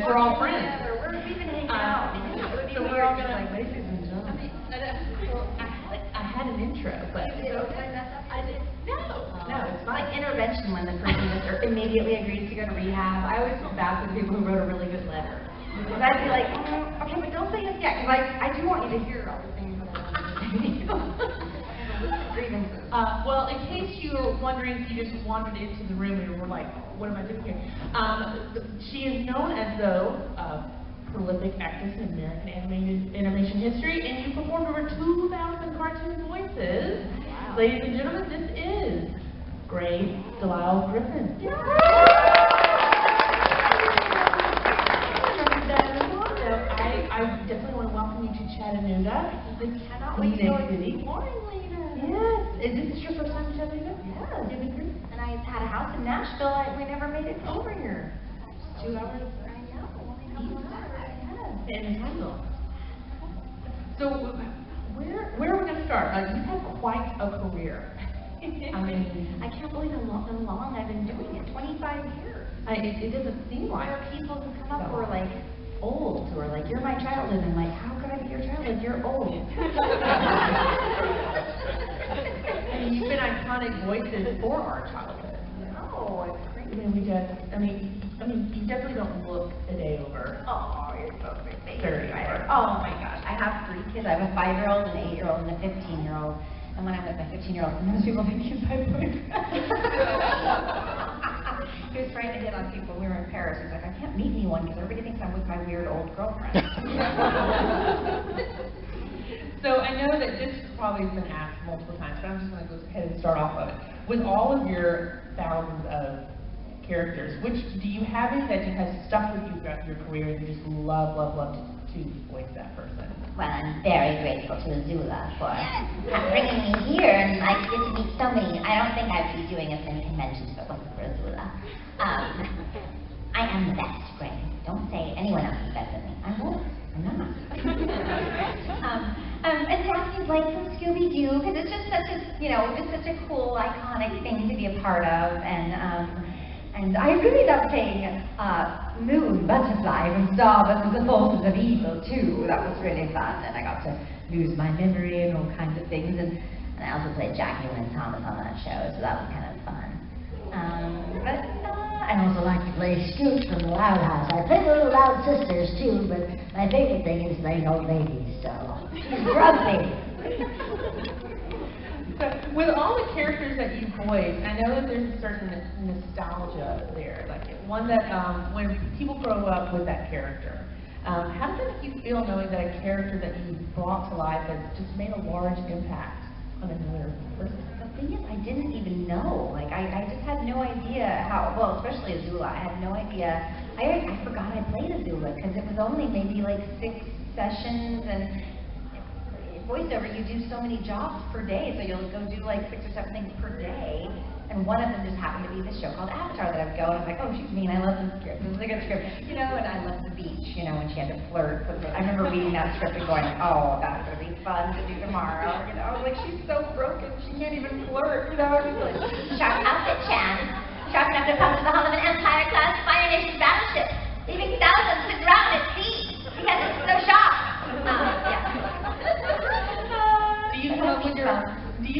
We're all friends. We've been hanging out. So we're all gonna like, ladies and gentlemen. I had an intro, but I did. no, it's fine. Like intervention when the person just immediately agrees to go to rehab. I always feel bad for the people who wrote a really good letter. Because I'd be like, okay, but don't say it yet, because I do want you to hear all the things that I want you to say. Grievances. Well, in case you were wondering if you just wandered into the room and were like, what am I doing here? She is known as the prolific actress in American animation history, and you performed over 2,000 cartoon voices. Wow. Ladies and gentlemen, this is Grey DeLisle Griffin. Yeah. I definitely want to welcome you to Chattanooga. I cannot wait to go exploring later. Yes. Is this your first time to Chattanooga? Yes. And I had a house in Nashville. We never made it over here. 2 hours? I know. In time zone. So where are we going to start? You've had quite a career. I mean, I can't believe how long I've been doing it. 25 years. It doesn't seem like. There are people who come up who are like old, who are like, you're my childhood, and I'm like, how could I be your childhood? You're old. I mean, you've been iconic voices for our childhood. No, it's great. I mean, you definitely don't look a day over. Oh, you're so sweet. 30. Oh my gosh, I have 3 kids. I have a 5-year-old, an 8-year-old, and a 15-year-old. And when I'm with my 15-year-old, sometimes people think he's my boyfriend. He was trying to hit on people. We were in Paris. He's like, I can't meet anyone because everybody thinks I'm with my weird old girlfriend. So I know that this probably has been asked multiple times, but I'm just going to go ahead and start off of it. With all of your thousands of characters, which do you have it that has stuck with you throughout your career and you just love to voice that person? Well, I'm very grateful to Azula for bringing me here, and I get to meet so many. I don't think I'd be doing as many conventions if it wasn't for Azula. I am the best, Grey. Don't say anyone else is better than me. I won't. I'm not. And Daphne's like from Scooby-Doo, because it's just such a, just such a cool, iconic thing to be a part of, and I really love playing Moon Butterfly from Star vs. the Forces of Evil, too. That was really fun, and I got to lose my memory and all kinds of things, and I also played Jackie Lynn Thomas on that show, so that was kind of fun. But I also like to play Scoot from the Loud House. I play the Little Loud Sisters, too, but my favorite thing is playing Old Lady, so she's grumpy. So, with all the characters that you voice, I know that there's a certain nostalgia there, like one that when people grow up with that character, how does it make you feel knowing that a character that you brought to life has just made a large impact on another person? The thing is, I didn't even know. Like, I just had no idea how, well, especially Azula, I had no idea. I forgot I played Azula, because it was only maybe like 6 sessions, and voiceover, you do so many jobs per day, so you'll go do like 6 or 7 things per day, and one of them just happened to be this show called Avatar that I would go, and I was like, oh, she's mean, I love this script, this is a good script, and I loved the beach, when she had to flirt with I remember reading that script and going, oh, that's going to be fun to do tomorrow, I was like, she's so broken, she can't even flirt, I was like, Sharp outfit, Chan. Sharp enough to come to the hull of an Empire-class Fire Nation battleship, leaving thousands to drown at sea, because it's so sharp. Yeah. Do you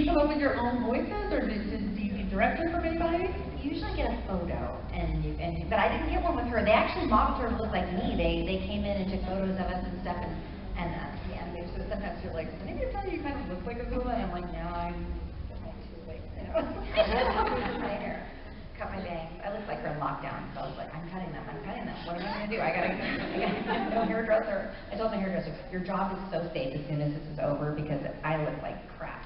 come up with your own voices, or do you get directed from anybody? You usually get a photo, but I didn't get one with her. They actually modeled her to look like me. They came in and took photos of us and stuff, and so sometimes you're like, did anybody tell you kind of look like Azula? And I'm like, no, I'm too late, my hair. Cut my bangs. I looked like her in lockdown, so I was like, I'm cutting them. What am I going to do? I gotta no hairdresser. I told my hairdresser, your job is so safe as soon as this is over because I look like crap.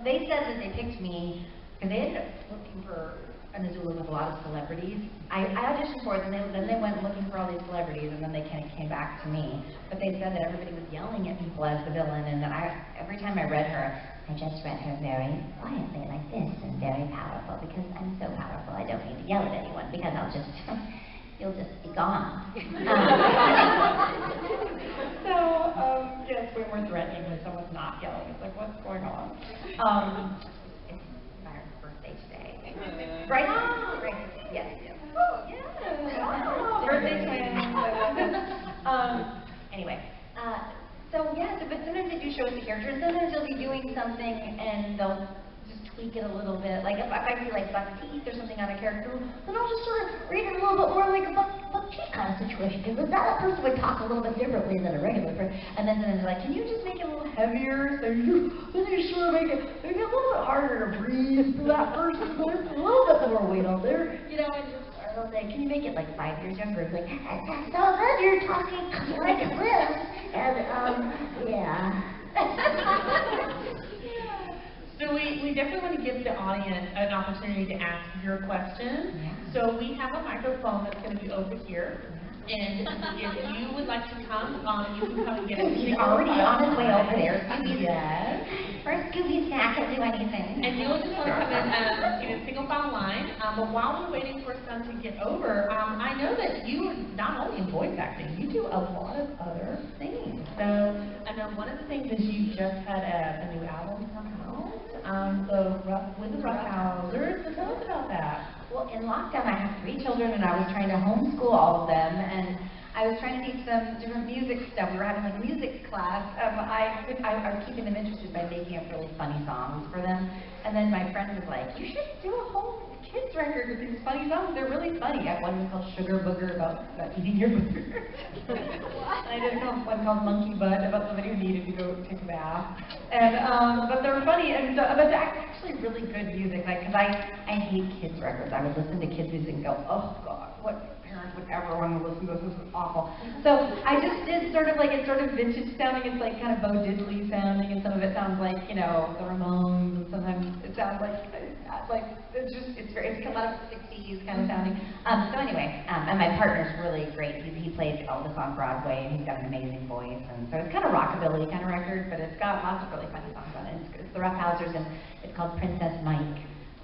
They said that they picked me because they ended up looking for an Azula with a lot of celebrities. I auditioned for it, and then they went looking for all these celebrities, and then they kind of came back to me. But they said that everybody was yelling at people as the villain, and that every time I read her, I just read her very quietly like this, and very powerful, because I'm so powerful, I don't need to yell at anyone, because you'll just be gone. Yeah, it's way more threatening when someone's not yelling. It's like, what's going on? Right? Right. Yes. Yes. Yeah. Birthday twins. Anyway. So yeah, but sometimes they do show us the character, and sometimes they'll be doing something and they'll just tweak it a little bit. Like if I see like buck teeth or something on a character, then I'll just sort of read it a little bit more like a buck teeth kind of situation, because that person would talk a little bit differently than a regular person. And then they're like, can you just make it a little heavier? So then you sort of make it a little bit harder to breathe for that person. There's a little bit more weight on there, you know, and just. They'll say, can you make it like 5 years younger? It's like, so then you're talking like this, and yeah. So we definitely want to give the audience an opportunity to ask your questions. Yeah. So we have a microphone that's going to be over here. And if you would like to come, you can come and get it. He's already on his way over there. Yes. Or Scooby's not going to do anything. And you'll just want to come in a single file line. But while we're waiting for Sun to get over, I know that you not only in voice acting, you do a lot of other things. So I know one of the things is you just had a new album come out. With the Roughhousers. So tell us about that. Well, in lockdown, I have 3 children, and I was trying to homeschool all of them, and I was trying to teach them different music stuff. We were having like music class. I was keeping them interested by making up really funny songs for them. And then my friend was like, you should do a whole kids record with these funny songs. They're really funny. I have one called Sugar Booger about eating your booger. And I did one called Monkey Butt about somebody who needed to go take a bath. And but they're funny, and but they're actually really good music. Like, cause I hate kids records. I would listen to kids music and go, oh God, what parent would ever want to listen to this? This is awful. So I just did sort of like, it's sort of vintage sounding. It's like kind of Bo Diddley sounding, and some of it sounds like, you know, the Ramones, and sometimes it sounds like it's a lot of 60s kind of sounding. So anyway, and my partner's really great. He plays Elvis on Broadway, and he's got an amazing voice. And so it's kind of rockabilly kind of record, but it's got lots of really funny songs on it. It's the Roughhousers, and it's called Princess Mike.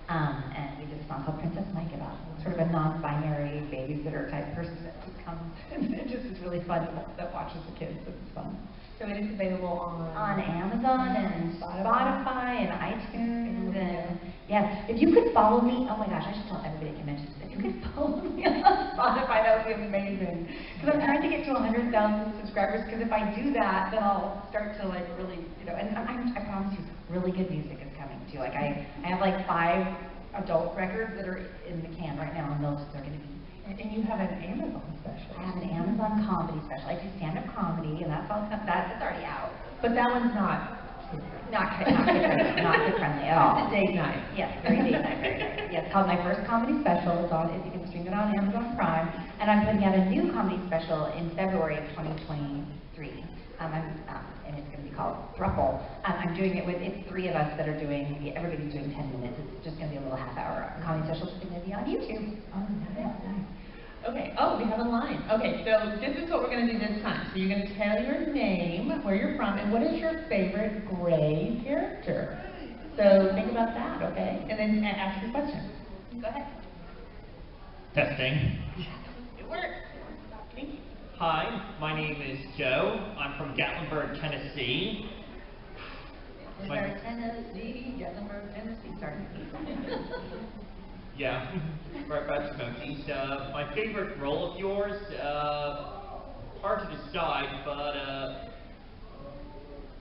And we did a song called Princess Mike about sort of a non-binary babysitter type person that just comes and it just is really fun that watches the kids. It's fun. So it is available on Amazon and Spotify and iTunes and yeah. If you could follow me, oh my gosh, I should tell everybody to mention this. If you could follow me on Spotify, that would be amazing. Because I'm trying to get to 100,000 subscribers. Because if I do that, then I'll start to like really, you know. And I promise you, really good music is coming too. Like I have like 5 adult records that are in the can right now, and those are going to be. And you have an Amazon special. I have an Amazon comedy special. I do stand-up comedy, and that's already out. But that one's not kid friendly at all. It's a date night. Yes, very date night, very night. Yes, it's called My First Comedy Special. It's on, you can stream it on Amazon Prime. And I'm putting out a new comedy special in February of 2023. And it's going to be called Thruple. I'm doing it with, it's 3 of us that are doing, everybody's doing 10 minutes. It's just going to be a little half-hour comedy special. It's going to be on YouTube. Oh, nice. Okay, we have a line. Okay, so this is what we're going to do this time. So you're going to tell your name, where you're from, and what is your favorite Grey character. So think about that, okay? And then ask your question. Go ahead. Testing. It works. Thank you. Hi, my name is Joe. I'm from Gatlinburg, Tennessee. Gatlinburg, Tennessee. Sorry. Yeah, right by Smokies. My favorite role of yours, hard to decide, but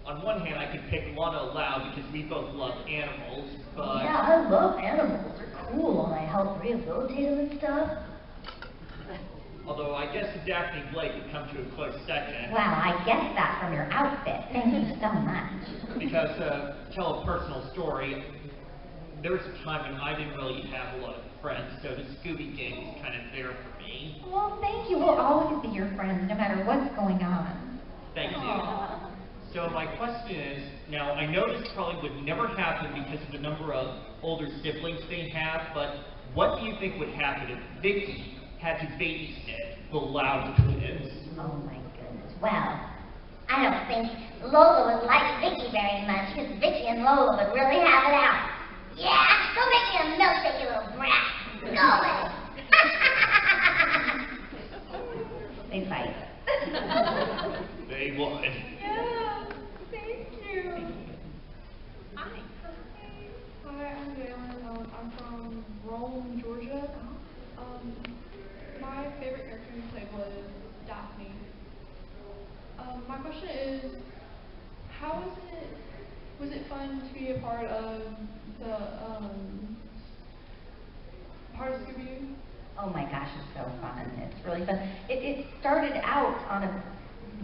on one hand I could pick Lana Loud because we both love animals, but... Yeah, I love animals. They're cool, and I help rehabilitate them and stuff. Although I guess Daphne Blake would come to a close second. Well, I guessed that from your outfit. Thank you so much. Because, to tell a personal story, there was a time when I didn't really have a lot of friends, so the Scooby gang was kind of there for me. Well, thank you. We'll always be your friends, no matter what's going on. Thank you. So my question is, now I know this probably would never happen because of the number of older siblings they have, but what do you think would happen if Vicky had to babysit the Loud twins? Oh my goodness. Well, I don't think Lola would like Vicky very much, because Vicky and Lola would really have it out. Yeah, go make me a milkshake, you little brat. Go away. They fight. They would. Yeah, thank you. Hi. Hi, I'm Jalen. I'm from Rome, Georgia. My favorite character you played was Daphne. My question is, was it fun to be a part of Scooby-Doo? Oh my gosh, it's so fun. It's really fun. It started out on a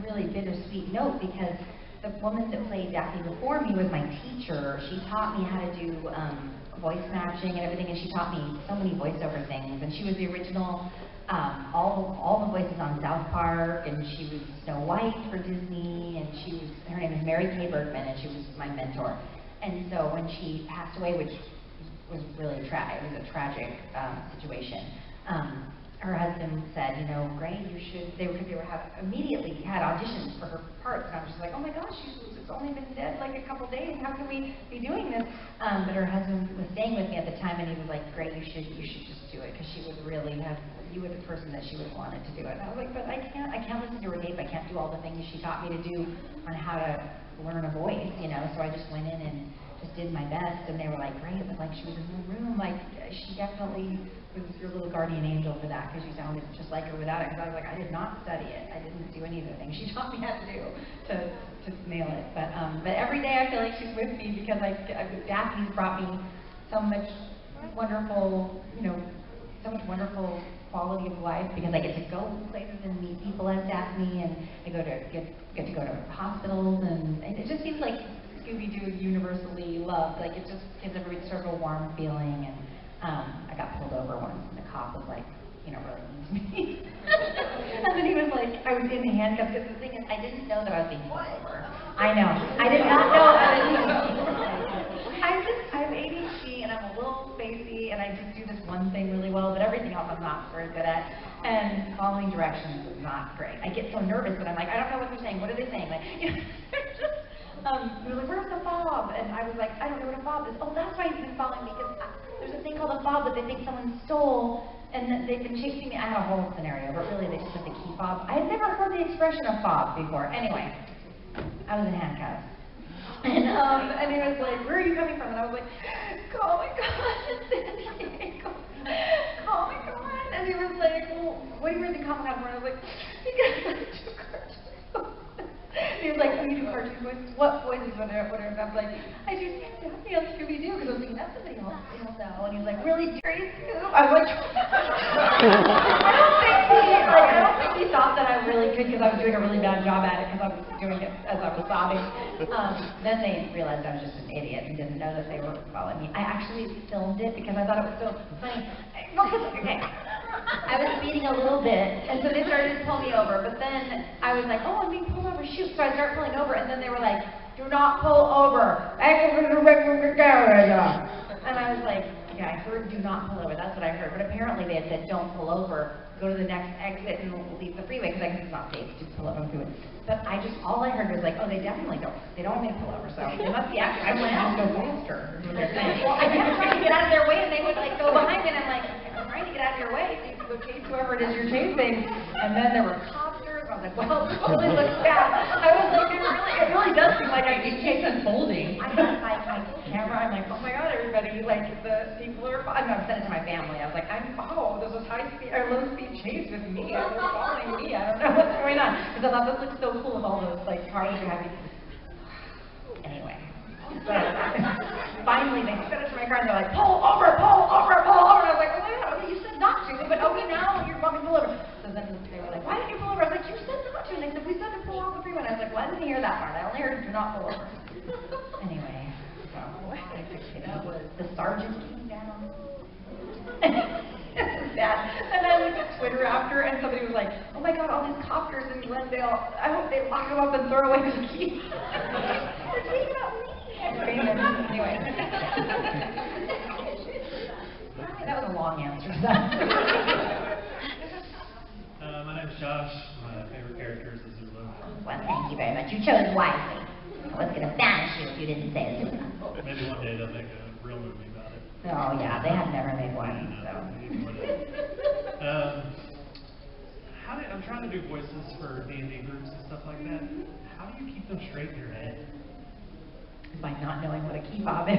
really bittersweet note because the woman that played Daphne before me was my teacher. She taught me how to do voice matching and everything, and she taught me so many voiceover things. And she was the original, all the voices on South Park, and she was Snow White for Disney, and her name is Mary Kay Bergman, and she was my mentor. And so when she passed away, which was really it was a tragic situation. Her husband said, you know, Grey, you should, immediately had auditions for her parts, and I was just like, oh my gosh, it's only been dead like a couple days, how can we be doing this? But her husband was staying with me at the time, and he was like, Grey, you should just do it, because she would really you were the person that she would have wanted to do it. And I was like, but I can't listen to her tape, I can't do all the things she taught me to do on how to learn a voice, you know, so I just went in and just did my best, and they were like, Grey, it was like she was in the room, like, she definitely was your little guardian angel for that, because you sounded just like her without it, because I was like, I did not study it, I didn't do any of the things she taught me how to do to nail it, but every day I feel like she's with me, because Daphne's brought me so much wonderful, you know, so much wonderful quality of life, because I get to go places and meet people as Daphne, and I get to go to hospitals, and it just seems like Scooby-Doo is universally loved. Like, it just gives everybody sort of a warm feeling, and I got pulled over once, and the cop was like, you know, really mean to me. And then he was like, I was in handcuffs, because the thing is, I didn't know that I was being pulled over. I know. I did not know I was being pulled over. I have ADHD, and I'm a little spacey, and I just do this one thing really well, but everything else I'm not very good at. And following directions is not great. I get so nervous that I'm like, I don't know what they're saying. What are they saying? Like, you know, they were like, where's the fob? And I was like, I don't know what a fob is. Oh, that's why he's been following me, because there's a thing called a fob that they think someone stole, and that they've been chasing me. I had a whole scenario, but really they just put the key fob. I had never heard the expression of fob before. Anyway, I was in handcuffs. And he was like, where are you coming from? And I was like, Comic-Con, San Diego. Comic-Con. And he was like, well, what are you really Comic-Con for? And I was like, because I do cartoons. He was like, oh, you do cartoon voices? What voices? Whatever. And I was like, I do Daphne on Scooby-Doo, because I was thinking, that's something else know. And he was like, really, Jerry Scoop? I was like, I don't think he thought that I really could, because I was doing a really bad job at it, because I was doing it as I was sobbing. Then they realized I was just an idiot and didn't know that they were following me. I actually filmed it because I thought it was so funny. Okay. I was speeding a little bit, and so they started to pull me over, but then I was like, oh, I'm being pulled over, shoot. So I started pulling over, and then they were like, do not pull over. And I was like, yeah, I heard do not pull over, that's what I heard. But apparently they had said don't pull over, go to the next exit and leave the freeway, because I guess it's not safe to pull over on the freeway. But all I heard was like, oh, they definitely don't. They don't want me to pull over, so it must be actually, I went out to go faster. Well, I kept trying to get out of their way, and they would like go behind me, and I'm like, I'm trying to get out of your way so you can go chase whoever it is you're chasing. And then there were copters. I was like, well, this totally looks bad. I was like, it really does seem like I get chase unfolding. I got my camera. I'm like, oh my God, everybody, like the people are. I'm gonna send it to my family. I was like, there's this low speed chase with me. They're following me. I don't know what's going on, because I thought this looks so cool with all those like cars you have. Anyway. But finally, they sent it to my car, and they're like, pull over. And I was like, oh my God, okay, you said not to, but okay, now you want me to pull over. So then they were like, why didn't you pull over? I was like, you said not to. And they said, we said to pull off the freeway. And I was like, well, I didn't hear that part. I only heard do not pull over. Anyway, so the sergeant came down. It was bad. And I looked at Twitter after, and somebody was like, oh my God, all these copters in Glendale, I hope they lock them up and throw away the keys. They're taking out me. Anyway. That was a long answer to that. My name's Josh. My favorite character is Azula. Well, thank you very much. You chose wisely. I was going to banish you if you didn't say Azula. Maybe one day they'll make a real movie about it. Oh, yeah, they have never made one, so. I'm trying to do voices for D&D groups and stuff like that. How do you keep them straight in your head? By not knowing what a key fob is.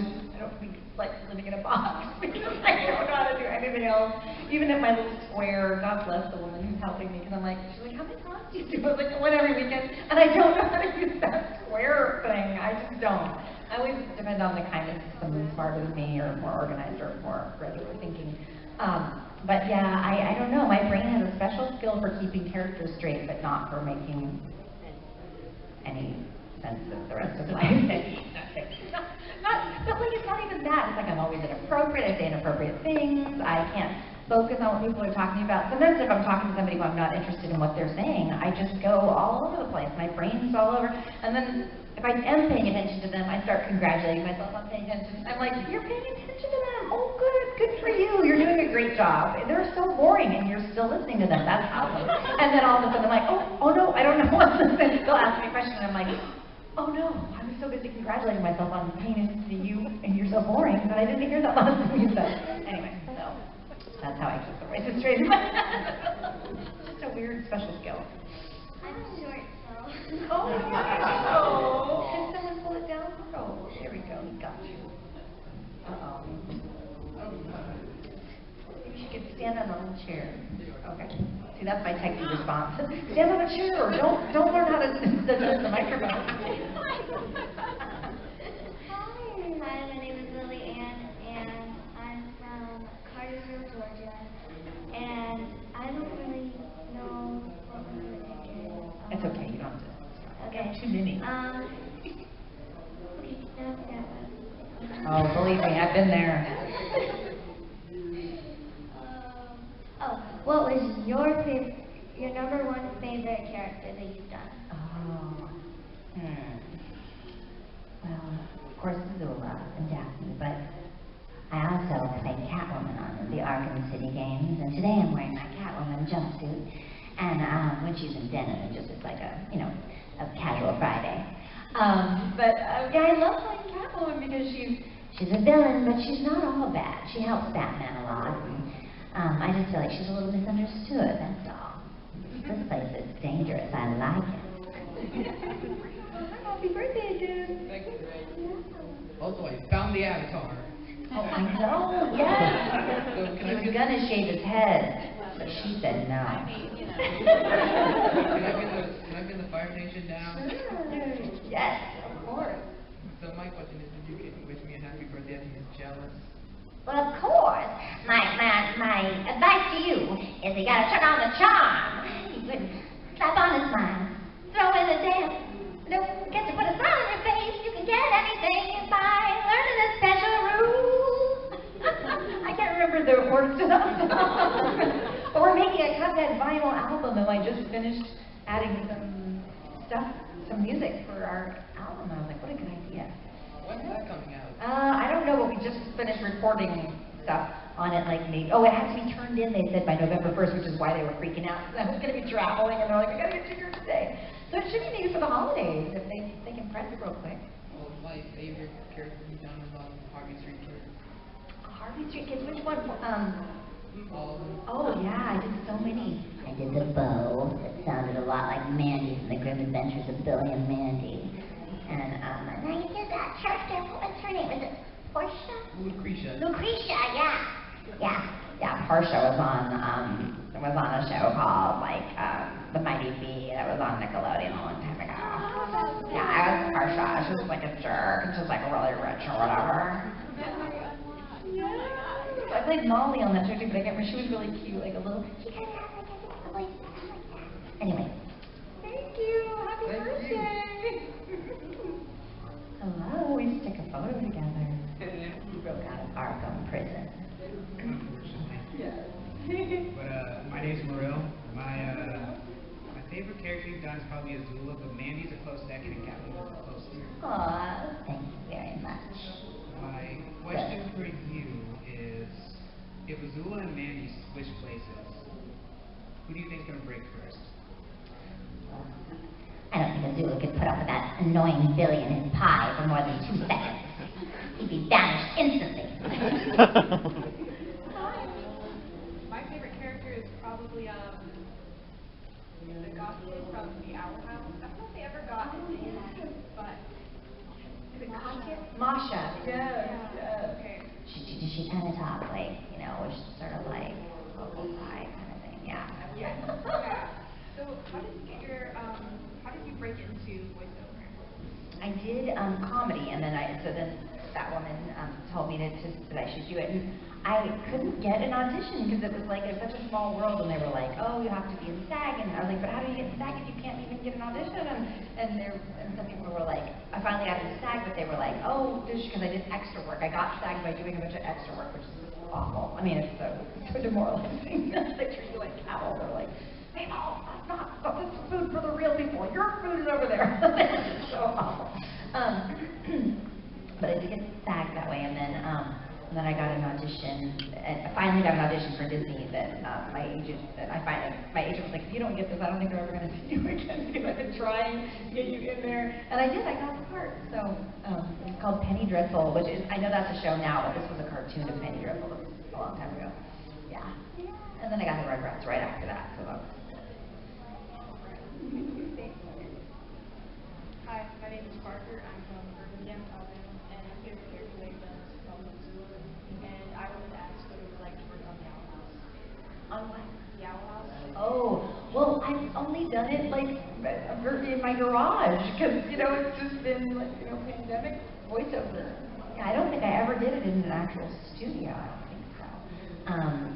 I don't think it's like living in a box because I don't know how to do anything else. Even at my little square, God bless the woman who's helping me, because I'm like, she's like, how many times do you do? I was like, one every weekend, and I don't know how to use that square thing. I just don't. I always depend on the kindness of someone smarter than me or more organized or more regular thinking. But yeah, I don't know. My brain has a special skill for keeping characters straight, but not for making any sense of the rest of life. But like, it's not even that. It's like I'm always inappropriate. I say inappropriate things. I can't focus on what people are talking about. Sometimes if I'm talking to somebody who I'm not interested in what they're saying, I just go all over the place. My brain's all over. And then if I am paying attention to them, I start congratulating myself on paying attention. I'm like, you're paying attention to them. Oh, good for you. You're doing a great job. And they're so boring, and you're still listening to them. That's awesome. And then all of a sudden, I'm like, oh no, I don't know what to say. They'll ask me a question, and I'm like, oh no, I was so busy congratulating myself on paying attention to you, and you're so boring that I didn't hear that last thing you said. Anyway, so that's how I keep the voices straight. Just a weird special skill. I'm short, so. Oh, wow. Can someone pull it down? Oh, there we go. He got you. Uh-oh. Maybe you could stand on a little chair. Okay. See, that's my technical response. Stand on a chair. Don't learn how to adjust the microphone. Hi, my name is Lily Ann, and I'm from Cartersville, Georgia. And I don't really know what my favorite character is. It's okay. You don't have to. Okay. Too many. Okay, now I forgot what. Oh, believe me, I've been there. What was your number one favorite character that you've done? Oh. Well, of course, Zula and Daphne, but I also played Catwoman on the Arkham City games, and today I'm wearing my Catwoman jumpsuit, and when she's in denim, it just looks like a casual Friday. Yeah, I love playing Catwoman because she's a villain, but she's not all bad. She helps Batman a lot. And, I just feel like she's a little misunderstood, that's all. This place is dangerous. I like it. Happy birthday, dude. Thank you. Also, I found the avatar. Oh, I know, yes. So He was gonna shave his head, but she said no. Can I get the Fire Nation down? Yes, of course. So my question is, did you wish me a happy birthday? I think he's jealous. Well, of course. My advice to you is you gotta turn on the charm. You couldn't slap on his mind, throw in a damn, don't get to put a smile on your face. You can get anything by learning a special rule. I can't remember the words to that song. But we're making a Cuphead vinyl album, and I just finished adding some music for our album. I was like, what a good idea. When's that coming out? I don't know, but we just finished recording stuff on it, like maybe. Oh, it has to be turned in, they said, by November 1st, which is why they were freaking out. I was going to be traveling, and they're like, I got to get you here today. So it should be maybe for the holidays, if they can press it real quick. Well, my favorite character you've done was on Harvey Street Kids. Harvey Street Kids, which one? All of them. Oh, yeah, I did so many. I did the bow that sounded a lot like Mandy from the Grim Adventures of Billy and Mandy. And now you did that character, what's her name? Is it Portia? Lucretia. Lucretia, yeah. Portia was on a show called The Mighty Bee that was on Nickelodeon a long time ago. Yeah, I was Portia. She was like a jerk, and she was like really rich or whatever. I played Molly on that show too, but I can't remember. She was really cute, like a little. She kind of had like a voice. Anyway. Thank you. Happy birthday. Hello. We just took a photo together. We broke out of Arkham prison. Yes. But my name's Morel. My favorite character you've done is probably Azula, but Mandy's a close second and Catwoman's a close third. Aw, thank you very much. My question for you is, if Azula and Mandy switch places, who do you think's gonna break first? I don't think Azula could put up with that annoying Billy and his pie for more than 2 seconds. He'd be banished instantly. My favorite character is probably the goth kid from the Owl House. I don't know if they ever got into his, but the Masha. Yes, yes. Okay. She kind of talked like, you know, was sort of like vocal fry kind of thing, yeah. Yeah. So how did you get your, how did you break into voiceover? I did comedy, and then then that woman told me that I should do it, and I couldn't get an audition because it was like it's such a small world, and they were like, oh, you have to be in SAG, and I was like, but how do you get in SAG if you can't even get an audition? And some people were like, I finally got into SAG, but they were like, oh, just because I did extra work. I got SAG by doing a bunch of extra work, which is awful. I mean, it's so demoralizing. They treat you like cattle. They're like, hey, no, this is food for the real people. Your food is over there. It's so awful. But I did get SAG that way, and then I got an audition, and I finally got an audition for Disney that my agent was like, if you don't get this, I don't think they're ever going to see you again, because I've been trying to get you in there, and I did, I got the part. So it's called Penny Dreadful, which is, I know that's a show now, but this was a cartoon of Penny Dreadful that was a long time ago. Yeah. And then I got the Rugrats right after that, so that was Hi, my name is Parker. I'm from Birmingham, Alabama, and I'm here for your play that's called Missoula. And I wanted to ask what it was like to work on the Owl House. on what? The Owl House? Oh, well, I've only done it like in my garage because, you know, it's just been like, you know, pandemic voiceover. Yeah, I don't think I ever did it in an actual studio. I don't think so.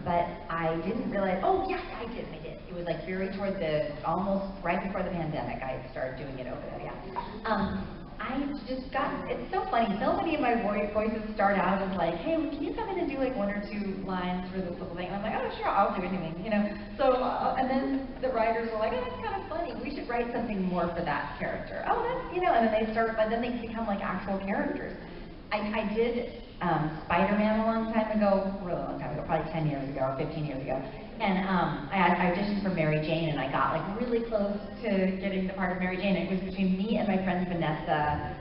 But I didn't realize, oh, yes, I did. It was like very toward almost right before the pandemic, I started doing it over there, yeah. I just got, it's so funny, so many of my voices start out as like, hey, can you come in and do like 1 or 2 lines for this little thing? And I'm like, oh, sure, I'll do anything, you know. So, and then the writers were like, oh, that's kind of funny. We should write something more for that character. Oh, that's, you know, and then they become like actual characters. I did Spider-Man a long time ago, really long time ago, probably 10 years ago or 15 years ago. And I auditioned for Mary Jane, and I got like really close to getting the part of Mary Jane. It was between me and my friend Vanessa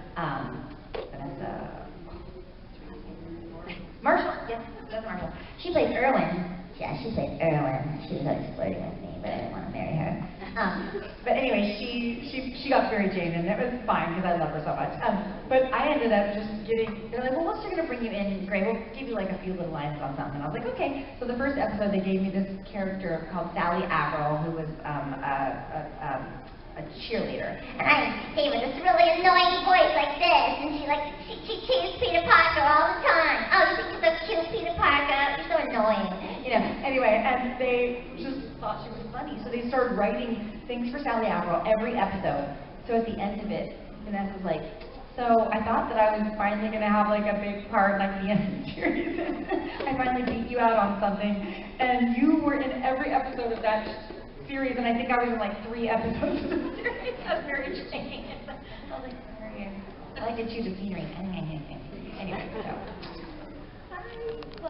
Marshall. Yes, Vanessa Marshall. She played Erwin. Yeah, she played Erwin. She was always flirting with me, but I didn't want to marry her. But anyway, she got Mary Jane, and it was fine because I love her so much. But I ended up just they're like, well, what's going to bring you in? Great, we'll give you like a few little lines on something. I was like, okay. So the first episode, they gave me this character called Sally Averill, who was a cheerleader. And I came with this really annoying voice like this, and she teased Peter Parker all the time. Oh, you think you're so cute, Peter Parker? You're so annoying. You know, anyway, and they just thought she was funny, so they started writing things for Sally Averill every episode. So at the end of it, Vanessa's like, so I thought that I was finally going to have like a big part like the end of the series. I finally beat you out on something, and you were in every episode of that series, and I think I was in like 3 episodes of the series. That's very strange. I was like, sorry, I like to choose the scenery. Anyway, so.